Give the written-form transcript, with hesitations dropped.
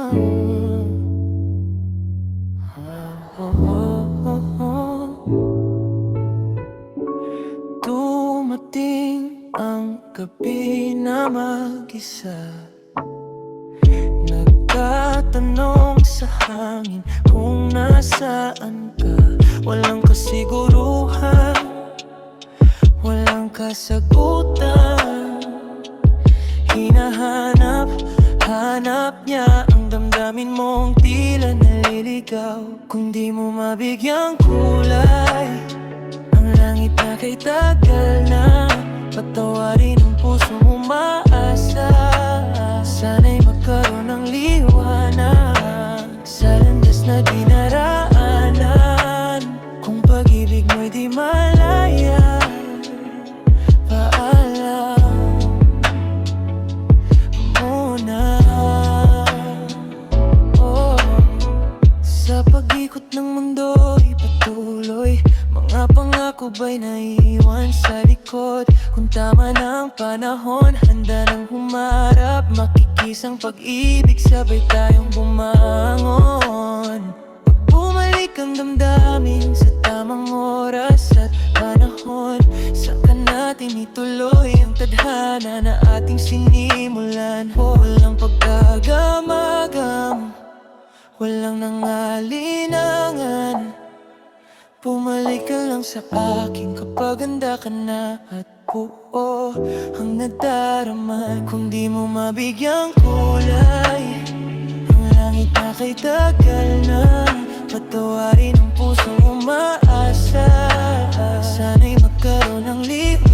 Dumating ang gabi na mag-isa, nagtatanong sa hangin kung nasaan ka. Walang kasiguruhan, walang kasagutan. Hinahanap niya ang damdamin mong tila naliligaw. Kung di mo mabigyang kulay ang langit na kay tagal na, patawarin ang pusong umaasa. Sana'y magkaroon ng liwanag sa landas na dinaraanan. Kung pag-ibig mo'y di malaya, paalam muna. Sa pag-ikot ng mundo'y patuloy, mga pangako ba'y naiiwan sa likod? Kung tama na ang panahon, handa nang humarap. Makikisang pag-ibig, sabay tayong bumangon. Pag bumalik ang damdamin sa tamang oras at panahon, saka natin ituloy ang tadhana na ating sinimulan. Walang pagkagamagam, walang nangalinangan. Bumalik ka lang sa akin kapag handa ka na at buo ang nadarama. Kung di mo mabigyang kulay ang langit na kay tagal na, patawarin ang pusong umaasa. Sana'y magkaroon ng liwanag